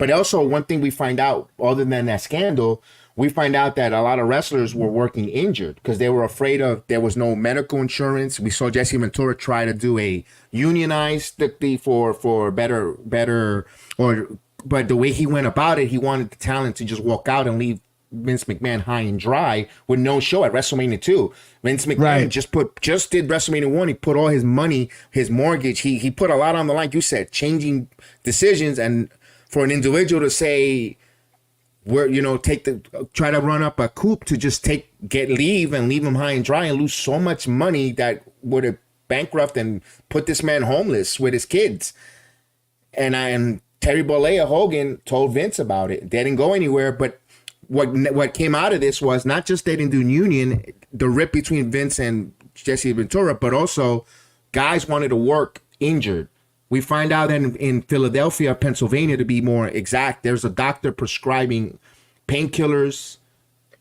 But also one thing we find out, other than that scandal, we find out that a lot of wrestlers were working injured because they were afraid of, there was no medical insurance. We saw Jesse Ventura try to do a unionized the for better, but the way he went about it, he wanted the talent to just walk out and leave Vince McMahon high and dry with no show at WrestleMania 2. Vince McMahon just did WrestleMania 1. He put all his money, his mortgage, he put a lot on the line. You said changing decisions, and for an individual to say, where, try to run up a coup to just leave him high and dry and lose so much money that would have bankrupt and put this man homeless with his kids. And Terry Bollea Hogan told Vince about it. They didn't go anywhere, but what came out of this was not just they didn't do union, the rip between Vince and Jesse Ventura, but also guys wanted to work injured. We find out that in Philadelphia, Pennsylvania, to be more exact, there's a doctor prescribing painkillers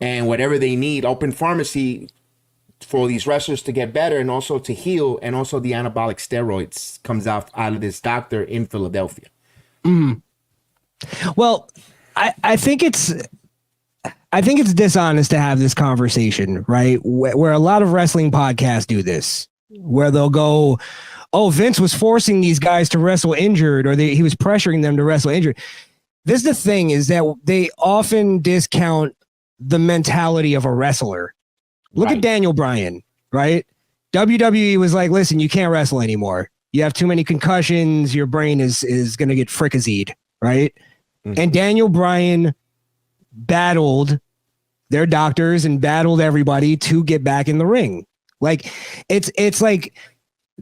and whatever they need, open pharmacy for these wrestlers to get better and also to heal, and also the anabolic steroids comes out of this doctor in Philadelphia. Mm. Well, I think it's dishonest to have this conversation, right? Where a lot of wrestling podcasts do this, where they'll go, oh, Vince was forcing these guys to wrestle injured, or he was pressuring them to wrestle injured. This is the thing, is that they often discount the mentality of a wrestler. Look at Daniel Bryan, right? WWE was like, listen, you can't wrestle anymore. You have too many concussions. Your brain is going to get fricasseed, right? Mm-hmm. And Daniel Bryan battled their doctors and battled everybody to get back in the ring. Like it's like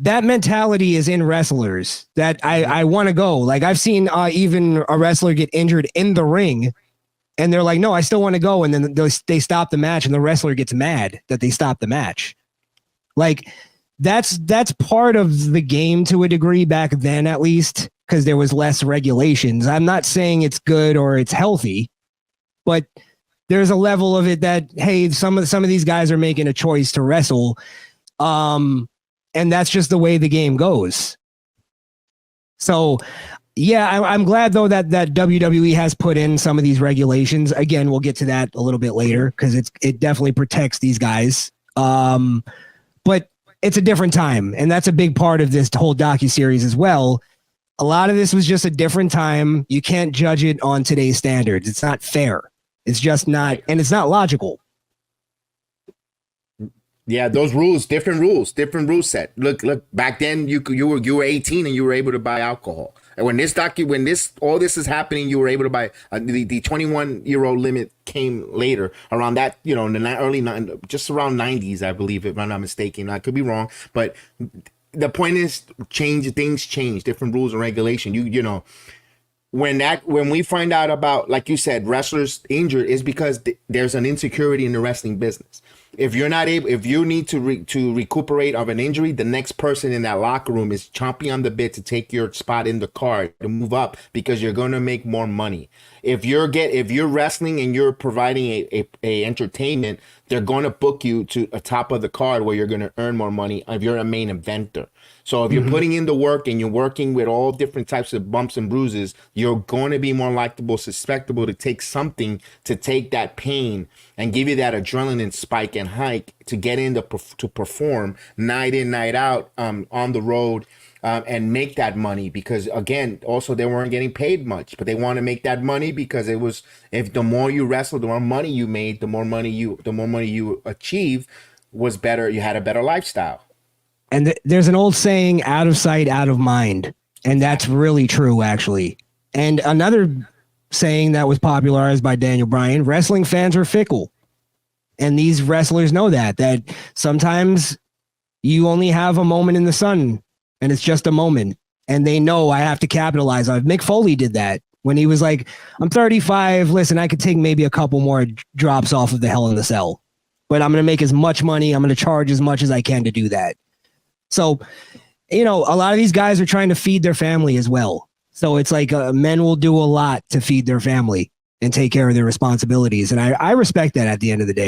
that mentality is in wrestlers that I want to go. Like I've seen even a wrestler get injured in the ring and they're like, no, I still want to go. And then they stop the match and the wrestler gets mad that they stopped the match. Like that's part of the game to a degree back then, at least, because there was less regulations. I'm not saying it's good or it's healthy, but there's a level of it that, hey, some of these guys are making a choice to wrestle. And that's just the way the game goes. So, yeah, I'm glad, though, that WWE has put in some of these regulations. Again, we'll get to that a little bit later because it definitely protects these guys. But it's a different time, and that's a big part of this whole docuseries as well. A lot of this was just a different time. You can't judge it on today's standards. It's not fair. It's just not, and it's not logical. Yeah, those rules, different rule set. Look, back then you were 18 and you were able to buy alcohol. And when all this is happening, you were able to buy the 21-year-old limit came later around that, in the just around 90s, I believe, if I'm not mistaken. I could be wrong, but the point is things change, different rules and regulation. When we find out about, like you said, wrestlers injured is because there's an insecurity in the wrestling business. If you need to recuperate of an injury, the next person in that locker room is chomping on the bit to take your spot in the card to move up because you're going to make more money. If you're wrestling and you're providing a entertainment, they're going to book you to a top of the card where you're going to earn more money if you're a main eventer. So if you're putting in the work and you're working with all different types of bumps and bruises, you're going to be more likable, susceptible to take something to take that pain and give you that adrenaline spike and hike to get in to perform night in, night out on the road and make that money. Because again, also they weren't getting paid much, but they want to make that money because it was, if the more you wrestled, the more money you made, the more money you achieved was better. You had a better lifestyle. And there's an old saying, out of sight, out of mind. And that's really true, actually. And another saying that was popularized by Daniel Bryan, wrestling fans are fickle. And these wrestlers know that sometimes you only have a moment in the sun and it's just a moment. And they know I have to capitalize on it. Mick Foley did that when he was like, I'm 35. Listen, I could take maybe a couple more drops off of the Hell in the Cell, but I'm going to make as much money. I'm going to charge as much as I can to do that. So, a lot of these guys are trying to feed their family as well. So it's like men will do a lot to feed their family and take care of their responsibilities. And I respect that at the end of the day.